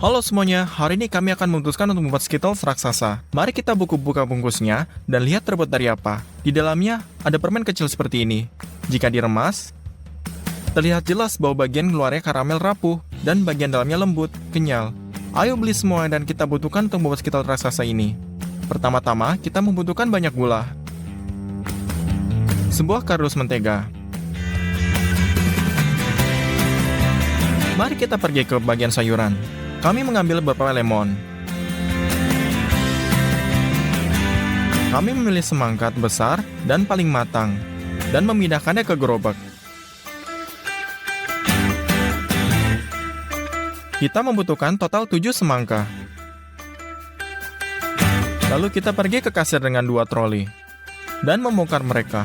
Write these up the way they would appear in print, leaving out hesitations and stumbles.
Halo semuanya, hari ini kami akan memutuskan untuk membuat Skittles raksasa. Mari kita buka bungkusnya dan lihat terbuat dari apa. Di dalamnya ada permen kecil seperti ini. Jika diremas, terlihat jelas bahwa bagian luarnya karamel rapuh dan bagian dalamnya lembut, kenyal. Ayo beli semua dan kita butuhkan untuk membuat Skittles raksasa ini. Pertama-tama, kita membutuhkan banyak gula, sebuah kardus mentega. Mari kita pergi ke bagian sayuran. Kami mengambil beberapa lemon. Kami memilih semangka besar dan paling matang, dan memindahkannya ke gerobak. Kita membutuhkan total 7 semangka. Lalu kita pergi ke kasir dengan 2 troli, dan membongkar mereka.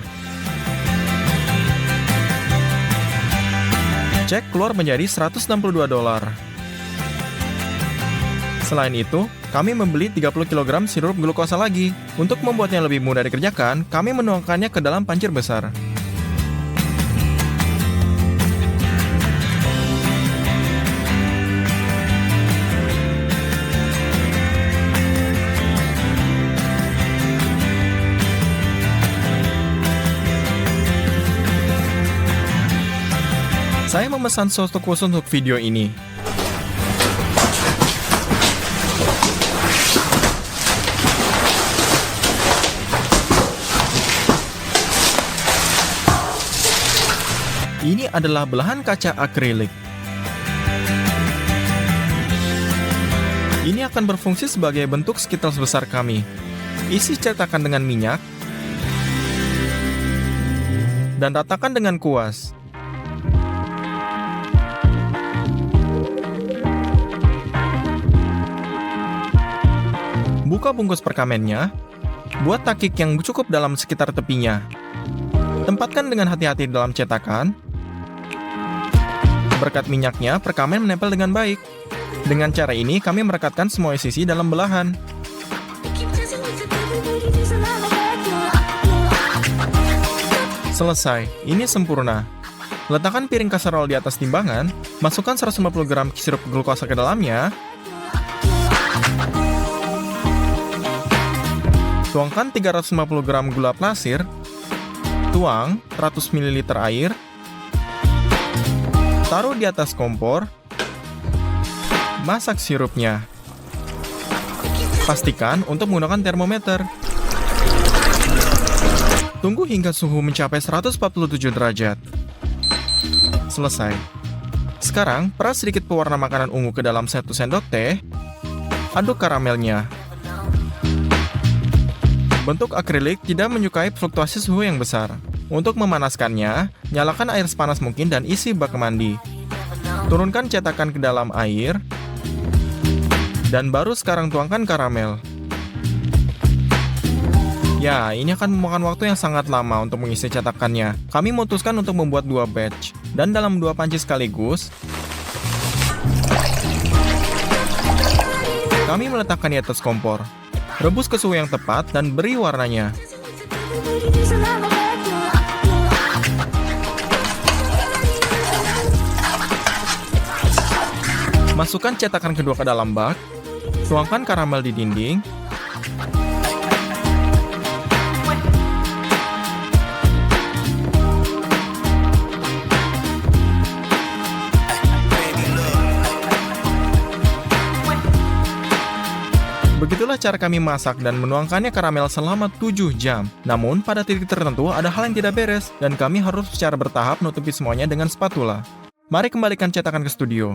Cek keluar menjadi $162. Selain itu, kami membeli 30 kg sirup glukosa lagi. Untuk membuatnya lebih mudah dikerjakan, kami menuangkannya ke dalam pancir besar. Saya memesan sos khusus untuk video ini. Ini adalah belahan kaca akrilik. Ini akan berfungsi sebagai bentuk Skittles besar kami. Isi cetakan dengan minyak dan ratakan dengan kuas. Buka bungkus perkamennya, buat takik yang cukup dalam sekitar tepinya. Tempatkan dengan hati-hati dalam cetakan. Berkat minyaknya, perkamen menempel dengan baik. Dengan cara ini, kami merekatkan semua sisi dalam belahan. Selesai, ini sempurna. Letakkan piring kaserol di atas timbangan, masukkan 150 gram sirup glukosa ke dalamnya. Tuangkan 350 gram gula pasir, tuang 100 ml air, taruh di atas kompor, masak sirupnya. Pastikan untuk menggunakan termometer. Tunggu hingga suhu mencapai 147 derajat. Selesai. Sekarang, peras sedikit pewarna makanan ungu ke dalam 1 sendok teh. Aduk karamelnya. Bentuk akrilik tidak menyukai fluktuasi suhu yang besar. Untuk memanaskannya, nyalakan air sepanas mungkin dan isi bak mandi. Turunkan cetakan ke dalam air, dan baru sekarang tuangkan karamel. Ya, ini akan memakan waktu yang sangat lama untuk mengisi cetakannya. Kami memutuskan untuk membuat 2 batch, dan dalam 2 panci sekaligus, kami meletakkan di atas kompor. Rebus ke suhu yang tepat dan beri warnanya. Masukkan cetakan kedua ke dalam bak. Tuangkan karamel di dinding. Begitulah cara kami masak dan menuangkannya karamel selama 7 jam. Namun, pada titik tertentu ada hal yang tidak beres, dan kami harus secara bertahap menutupi semuanya dengan spatula. Mari kembalikan cetakan ke studio.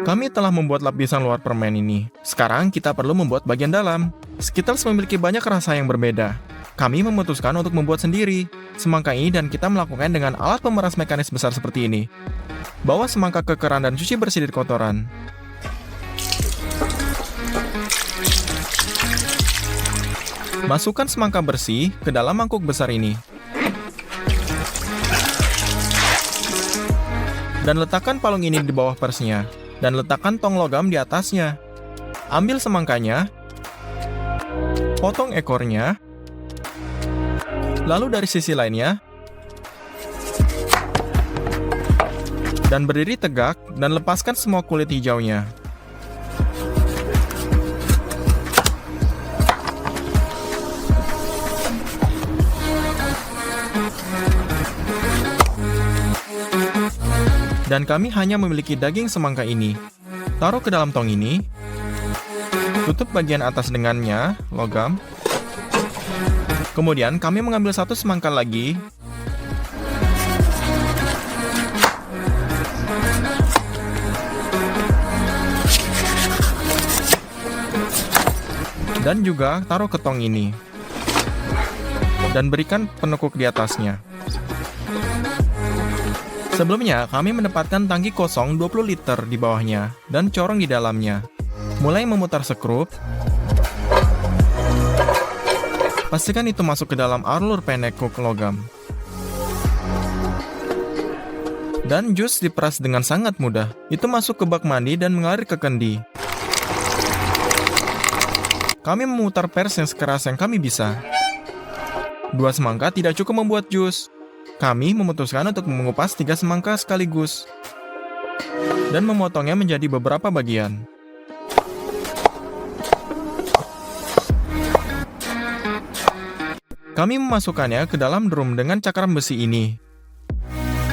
Kami telah membuat lapisan luar permen ini. Sekarang kita perlu membuat bagian dalam. Skittles memiliki banyak rasa yang berbeda. Kami memutuskan untuk membuat sendiri semangka ini dan kita melakukan dengan alat pemeras mekanis besar seperti ini. Bawa semangka ke keran dan cuci bersih dari kotoran. Masukkan semangka bersih ke dalam mangkuk besar ini. Dan letakkan palung ini di bawah persnya. Dan letakkan tong logam di atasnya. Ambil semangkanya, potong ekornya, lalu dari sisi lainnya, Dan berdiri tegak dan lepaskan semua kulit hijaunya. Dan kami hanya memiliki daging semangka ini. Taruh ke dalam tong ini. Tutup bagian atas dengannya, logam. Kemudian kami mengambil satu semangka lagi. Dan juga taruh ke tong ini. Dan berikan penekuk di atasnya. Sebelumnya, kami menempatkan tangki kosong 20 liter di bawahnya dan corong di dalamnya. Mulai memutar sekrup. Pastikan itu masuk ke dalam alur penekuk logam. Dan jus diperas dengan sangat mudah. Itu masuk ke bak mandi dan mengalir ke kendi. Kami memutar pers yang sekeras yang kami bisa. 2 semangka tidak cukup membuat jus. Kami memutuskan untuk mengupas 3 semangka sekaligus dan memotongnya menjadi beberapa bagian. Kami memasukkannya ke dalam drum dengan cakaram besi ini.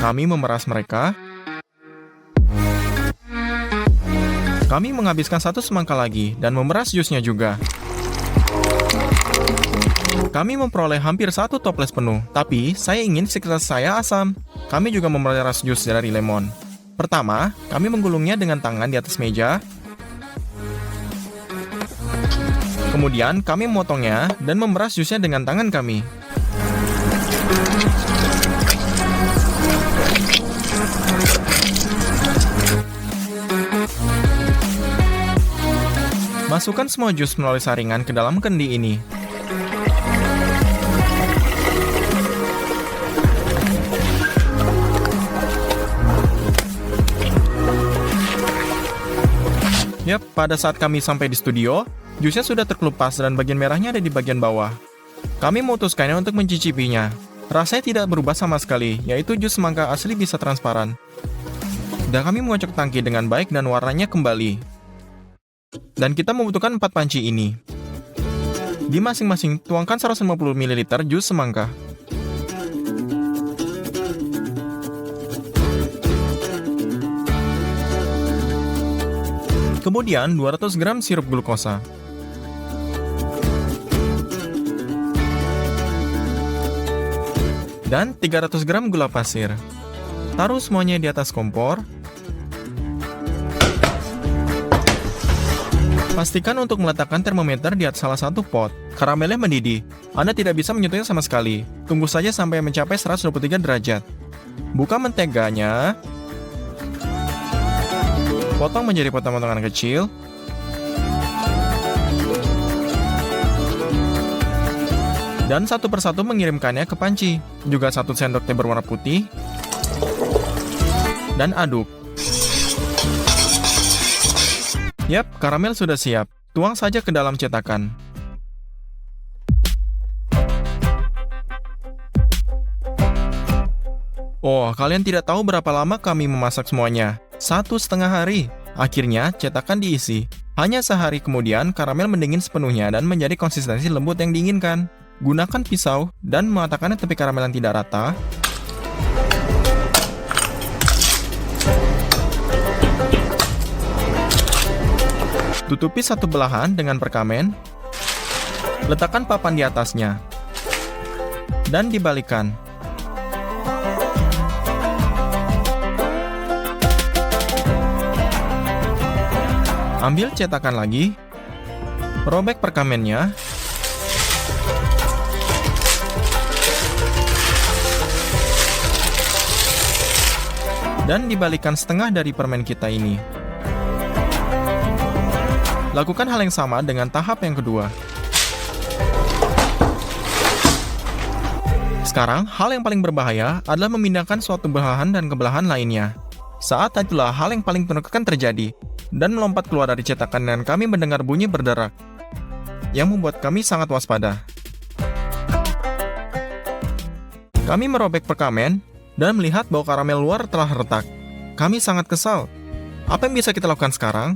Kami memeras mereka. Kami menghabiskan 1 semangka lagi dan memeras jusnya juga. Kami memperoleh hampir 1 toples penuh, tapi saya ingin sekitar saya asam. Kami juga memeras jus dari lemon. Pertama, kami menggulungnya dengan tangan di atas meja. Kemudian, kami memotongnya dan memeras jusnya dengan tangan kami. Masukkan semua jus melalui saringan ke dalam kendi ini. Yap, pada saat kami sampai di studio, jusnya sudah terkelupas dan bagian merahnya ada di bagian bawah. Kami memutuskannya untuk mencicipinya. Rasanya tidak berubah sama sekali, yaitu jus semangka asli bisa transparan. Dan kami mengocok tangki dengan baik dan warnanya kembali. Dan kita membutuhkan 4 panci ini. Di masing-masing tuangkan 150 ml jus semangka. Kemudian 200 gram sirup glukosa. Dan 300 gram gula pasir. Taruh semuanya di atas kompor. Pastikan untuk meletakkan termometer di atas salah satu pot. Karamelnya mendidih. Anda tidak bisa menyentuhnya sama sekali. Tunggu saja sampai mencapai 123 derajat. Buka menteganya. Potong menjadi potong-potongan kecil. Dan satu persatu mengirimkannya ke panci. Juga 1 sendok teh berwarna putih. Dan aduk. Yap, karamel sudah siap. Tuang saja ke dalam cetakan. Oh, kalian tidak tahu berapa lama kami memasak semuanya. 1,5 hari. Akhirnya, cetakan diisi. Hanya sehari kemudian, karamel mendingin sepenuhnya dan menjadi konsistensi lembut yang diinginkan. Gunakan pisau dan mematakannya tepi karamel yang tidak rata. Tutupi satu belahan dengan perkamen. Letakkan papan di atasnya. Dan dibalikan. Ambil cetakan lagi, robek perkamennya, dan dibalikan setengah dari permen kita ini. Lakukan hal yang sama dengan tahap yang kedua. Sekarang, hal yang paling berbahaya adalah memindahkan suatu belahan dan ke belahan lainnya. Saat itulah hal yang paling menakutkan terjadi, dan melompat keluar dari cetakan dan kami mendengar bunyi berderak, yang membuat kami sangat waspada. Kami merobek perkamen, dan melihat bahwa karamel luar telah retak. Kami sangat kesal. Apa yang bisa kita lakukan sekarang?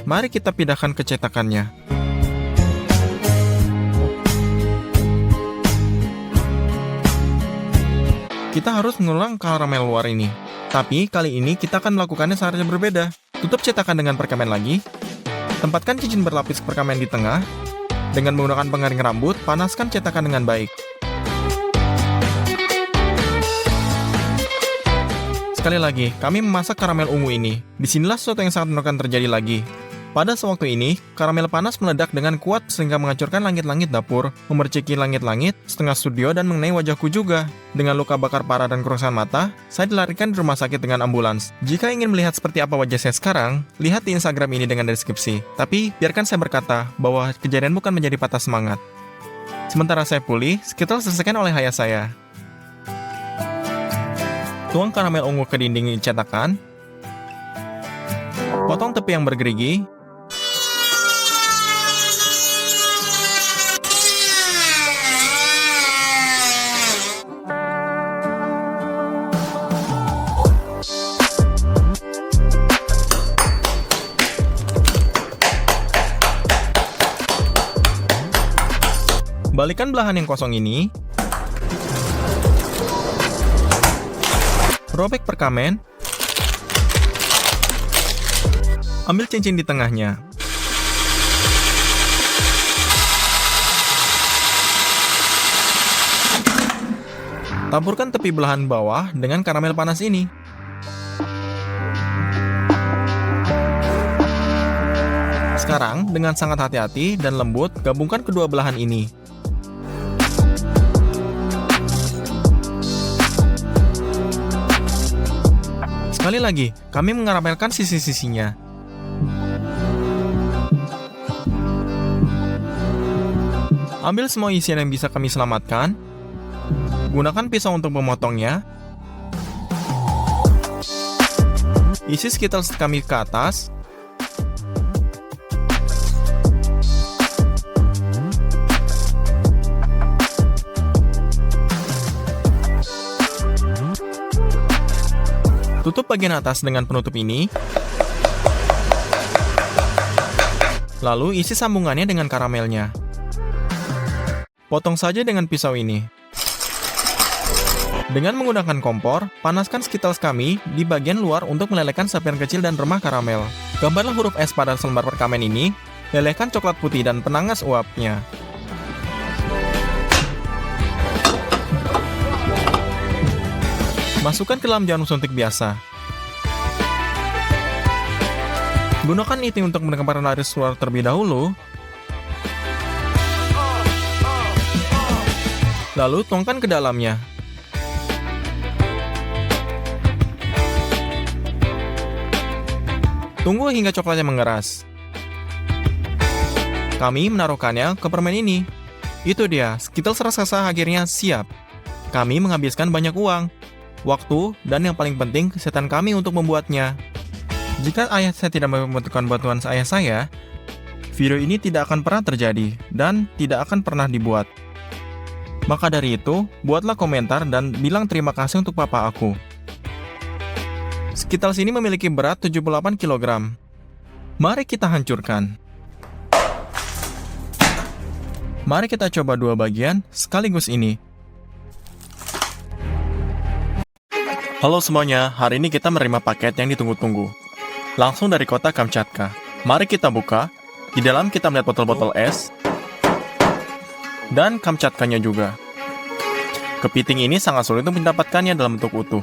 Mari kita pindahkan ke cetakannya. Kita harus mengulang karamel luar ini. Tapi kali ini kita akan melakukannya secara berbeda. Tutup cetakan dengan perkamen lagi. Tempatkan cincin berlapis perkamen di tengah. Dengan menggunakan pengering rambut, panaskan cetakan dengan baik. Sekali lagi, kami memasak karamel ungu ini. Disinilah sesuatu yang sangat menakutkan terjadi lagi. Pada sewaktu ini, karamel panas meledak dengan kuat sehingga menghancurkan langit-langit dapur, memerciki langit-langit, setengah studio, dan mengenai wajahku juga. Dengan luka bakar parah dan kerusakan mata, saya dilarikan di rumah sakit dengan ambulans. Jika ingin melihat seperti apa wajah saya sekarang, lihat di Instagram ini dengan deskripsi. Tapi, biarkan saya berkata bahwa kejadian bukan menjadi patah semangat. Sementara saya pulih, Skittles diselesaikan oleh ayah saya. Tuang karamel ungu ke dinding cetakan. Potong tepi yang bergerigi. Balikan belahan yang kosong ini. Robek perkamen. Ambil cincin di tengahnya. Taburkan tepi belahan bawah dengan karamel panas ini. Sekarang, dengan sangat hati-hati dan lembut, gabungkan kedua belahan ini. Sekali lagi, kami mengaramelkan sisi-sisinya. Ambil semua isian yang bisa kami selamatkan. Gunakan pisau untuk memotongnya. Isi Skittles kami ke atas. Tutup bagian atas dengan penutup ini. Lalu isi sambungannya dengan karamelnya. Potong saja dengan pisau ini. Dengan menggunakan kompor, panaskan Skittles kami di bagian luar untuk melelehkan sapian kecil dan remah karamel. Gambarlah huruf S pada selembar perkamen ini. Lelehkan coklat putih dan penangas uapnya. Masukkan ke dalam jarum suntik biasa. Gunakan iting untuk menekan laris keluar terlebih dahulu. Lalu tuangkan ke dalamnya. Tunggu hingga coklatnya mengeras. Kami menaruhkannya ke permen ini. Itu dia, Skittles raksasa akhirnya siap. Kami menghabiskan banyak uang, waktu, dan yang paling penting, kesehatan kami untuk membuatnya. Jika ayah saya tidak membutuhkan bantuan ayah saya, video ini tidak akan pernah terjadi dan tidak akan pernah dibuat. Maka dari itu, buatlah komentar dan bilang terima kasih untuk papa aku. Skittles ini memiliki berat 78 kg. Mari kita hancurkan. Mari kita coba dua bagian sekaligus ini. Halo semuanya, hari ini kita menerima paket yang ditunggu-tunggu. Langsung dari kota Kamchatka. Mari kita buka. Di dalam kita melihat botol-botol es. Dan Kamchatkanya juga. Kepiting ini sangat sulit untuk mendapatkannya dalam bentuk utuh.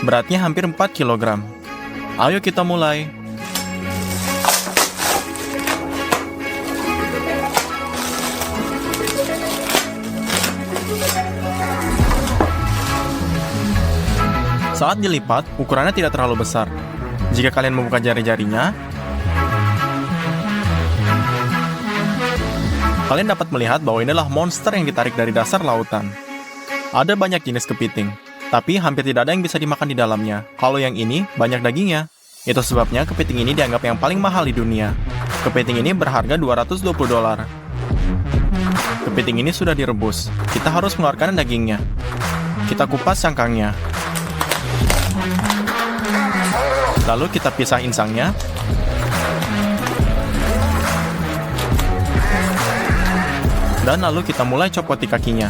Beratnya hampir 4 kg. Ayo kita mulai. Saat dilipat, ukurannya tidak terlalu besar. Jika kalian membuka jari-jarinya, kalian dapat melihat bahwa inilah monster yang ditarik dari dasar lautan. Ada banyak jenis kepiting, tapi hampir tidak ada yang bisa dimakan di dalamnya. Kalau yang ini, banyak dagingnya. Itu sebabnya kepiting ini dianggap yang paling mahal di dunia. Kepiting ini berharga $220. Kepiting ini sudah direbus. Kita harus mengeluarkan dagingnya. Kita kupas cangkangnya. Lalu kita pisah insangnya. Dan lalu kita mulai copoti kakinya.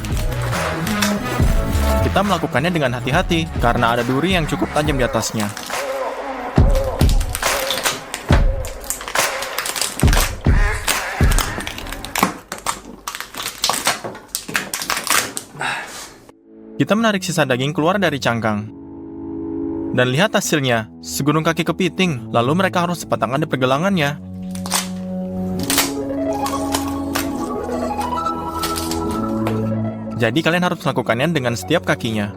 Kita melakukannya dengan hati-hati karena ada duri yang cukup tajam di atasnya. Kita menarik sisa daging keluar dari cangkang. Dan lihat hasilnya, segunung kaki kepiting. Lalu mereka harus cepat tangan di pergelangannya. Jadi kalian harus melakukannya dengan setiap kakinya.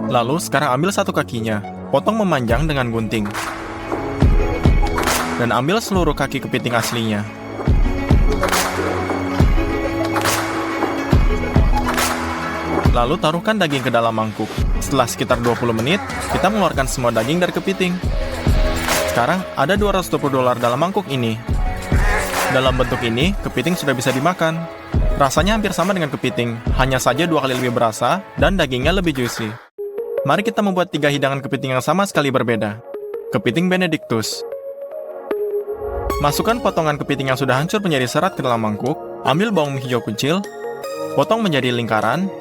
Lalu sekarang ambil satu kakinya, potong memanjang dengan gunting. Dan ambil seluruh kaki kepiting aslinya. Lalu taruhkan daging ke dalam mangkuk. Setelah sekitar 20 menit, kita mengeluarkan semua daging dari kepiting. Sekarang ada $220 dalam mangkuk ini. Dalam bentuk ini, kepiting sudah bisa dimakan. Rasanya hampir sama dengan kepiting, hanya saja 2 kali lebih berasa dan dagingnya lebih juicy. Mari kita membuat 3 hidangan kepiting yang sama sekali berbeda. Kepiting Benedictus. Masukkan potongan kepiting yang sudah hancur menjadi serat ke dalam mangkuk. Ambil bawang hijau kecil, potong menjadi lingkaran,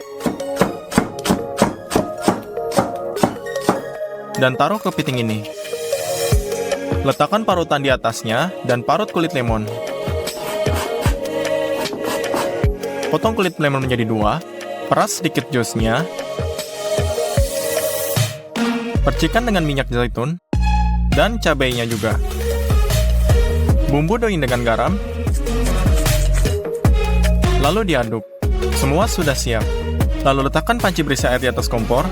dan taruh kepiting ini. Letakkan parutan di atasnya dan parut kulit lemon. Potong kulit lemon menjadi 2, peras sedikit jusnya, percikan dengan minyak zaitun, dan cabainya juga. Bumbu daging dengan garam, lalu diaduk. Semua sudah siap. Lalu letakkan panci berisi air di atas kompor,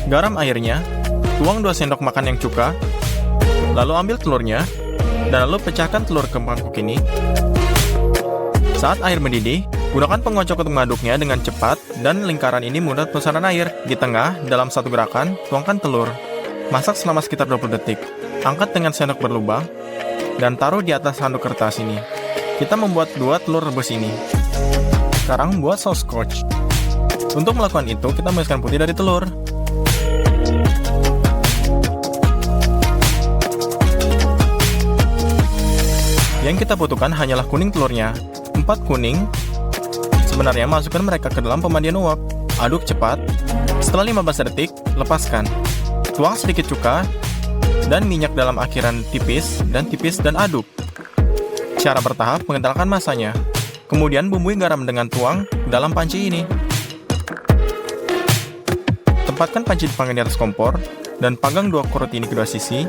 garam airnya, tuang 2 sendok makan yang cuka, lalu ambil telurnya, dan lalu pecahkan telur ke mangkuk ini. Saat air mendidih, gunakan pengocok untuk mengaduknya dengan cepat, dan lingkaran ini mudah pusaran air. Di tengah, dalam satu gerakan, tuangkan telur. Masak selama sekitar 20 detik. Angkat dengan sendok berlubang, dan taruh di atas handuk kertas ini. Kita membuat 2 telur rebus ini. Sekarang buat saus scotch. Untuk melakukan itu, kita memisahkan putih dari telur. Yang kita butuhkan hanyalah kuning telurnya. 4 kuning. Sebenarnya masukkan mereka ke dalam pemandian uap. Aduk cepat. Setelah 15 detik, lepaskan. Tuang sedikit cuka dan minyak dalam akiran tipis dan aduk. Cara bertahap mengentalkan masanya. Kemudian bumbui garam dengan tuang dalam panci ini. Tempatkan panci dipanggang di atas kompor dan panggang 2 korut ini kedua sisi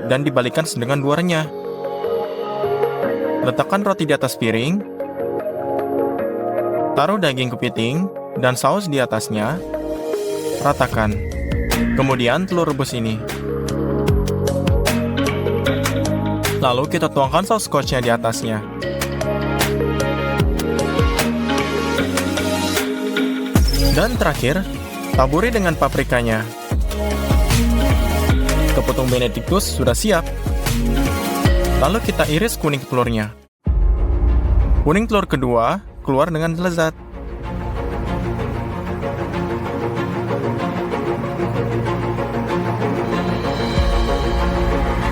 dan dibalikkan dengan 2 renyah. Letakkan roti di atas piring, taruh daging kepiting dan saus di atasnya, ratakan. Kemudian telur rebus ini. Lalu kita tuangkan saus scotch-nya di atasnya. Dan terakhir, taburi dengan paprikanya. Kepiting Benedictus sudah siap. Lalu kita iris kuning telurnya. Kuning telur kedua keluar dengan lezat.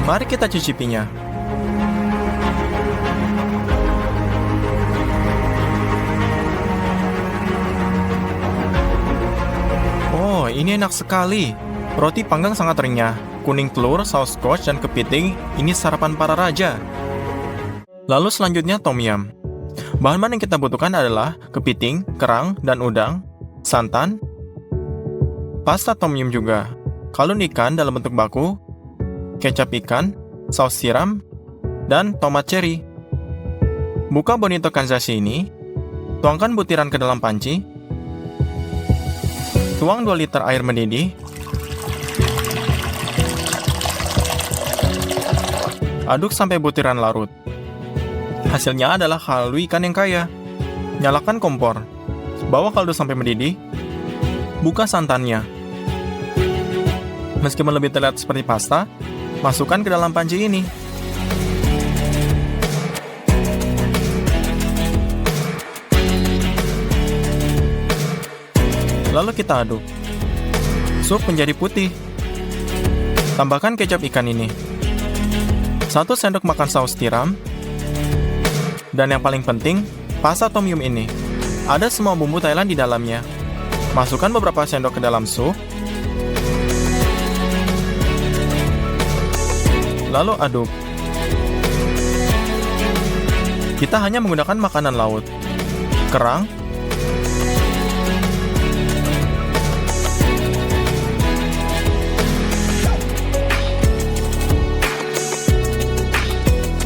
Mari kita cicipinya. Oh, ini enak sekali. Roti panggang sangat renyah. Kuning telur, saus scotch, dan kepiting, ini sarapan para raja. Lalu selanjutnya tom yum. Bahan-bahan yang kita butuhkan adalah kepiting, kerang, dan udang, santan, pasta tom yum juga, kalun ikan dalam bentuk baku, kecap ikan, saus siram, dan tomat cherry. Buka bonito kanzashi ini, tuangkan butiran ke dalam panci, tuang 2 liter air mendidih, aduk sampai butiran larut. Hasilnya adalah kaldu ikan yang kaya. Nyalakan kompor. Bawa kaldu sampai mendidih. Buka santannya. Meskipun lebih terlihat seperti pasta, masukkan ke dalam panci ini. Lalu kita aduk. Sup menjadi putih. Tambahkan kecap ikan ini. 1 sendok makan saus tiram. Dan yang paling penting, pasta tom yum ini. Ada semua bumbu Thailand di dalamnya. Masukkan beberapa sendok ke dalam sup. Lalu aduk. Kita hanya menggunakan makanan laut. Kerang,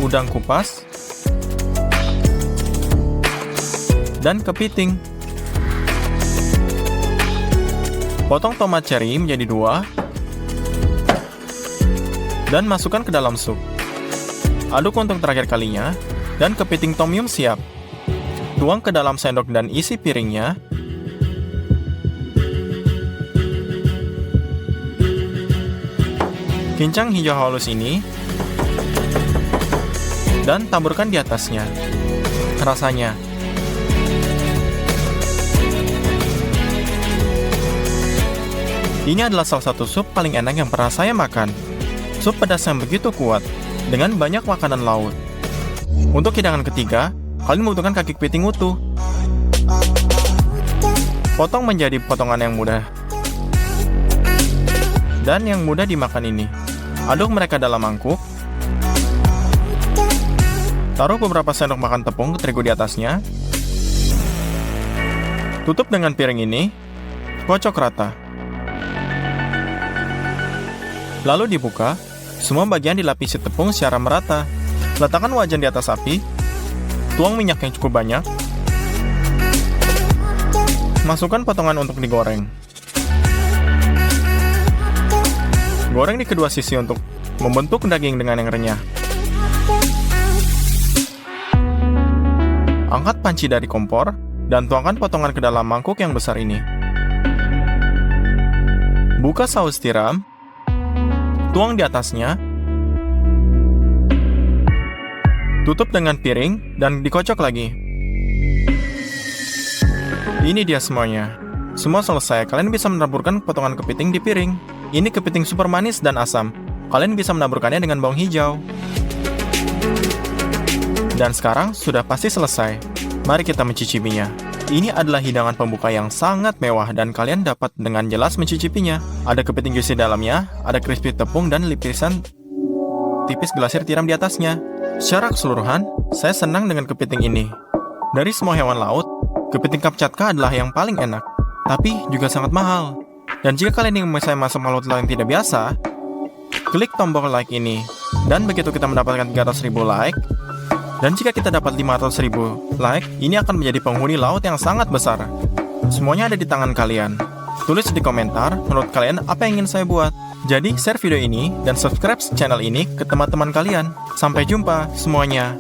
udang kupas, dan kepiting. Potong tomat cherry menjadi 2 dan masukkan ke dalam sup. Aduk untuk terakhir kalinya dan kepiting tom yum siap. Tuang ke dalam sendok dan isi piringnya. Kincang hijau halus ini dan taburkan di atasnya. Rasanya ini adalah salah satu sup paling enak yang pernah saya makan. Sup pedas yang begitu kuat dengan banyak makanan laut. Untuk hidangan ketiga, kalian membutuhkan kaki kepiting utuh. Potong menjadi potongan yang mudah dan yang mudah dimakan ini. Aduk mereka dalam mangkuk. Taruh beberapa sendok makan tepung terigu di atasnya. Tutup dengan piring ini. Kocok rata. Lalu dibuka. Semua bagian dilapisi tepung secara merata. Letakkan wajan di atas api. Tuang minyak yang cukup banyak. Masukkan potongan untuk digoreng. Goreng di kedua sisi untuk membentuk daging dengan yang renyah. Angkat panci dari kompor dan tuangkan potongan ke dalam mangkuk yang besar ini. Buka saus tiram. Tuang di atasnya. Tutup dengan piring dan dikocok lagi. Ini dia semuanya. Semua selesai. Kalian bisa menaburkan potongan kepiting di piring. Ini kepiting super manis dan asam. Kalian bisa menaburkannya dengan bawang hijau. Dan sekarang sudah pasti selesai. Mari kita mencicipinya. Ini adalah hidangan pembuka yang sangat mewah dan kalian dapat dengan jelas mencicipinya. Ada kepiting juicy dalamnya, ada crispy tepung dan lapisan tipis glasir tiram di atasnya. Secara keseluruhan, saya senang dengan kepiting ini. Dari semua hewan laut, kepiting Kamchatka adalah yang paling enak, tapi juga sangat mahal. Dan jika kalian ingin saya masak makhluk laut yang tidak biasa, klik tombol like ini. Dan begitu kita mendapatkan 300.000 like, dan jika kita dapat 500.000 like, ini akan menjadi penghuni laut yang sangat besar. Semuanya ada di tangan kalian. Tulis di komentar menurut kalian apa yang ingin saya buat. Jadi share video ini dan subscribe channel ini ke teman-teman kalian. Sampai jumpa semuanya.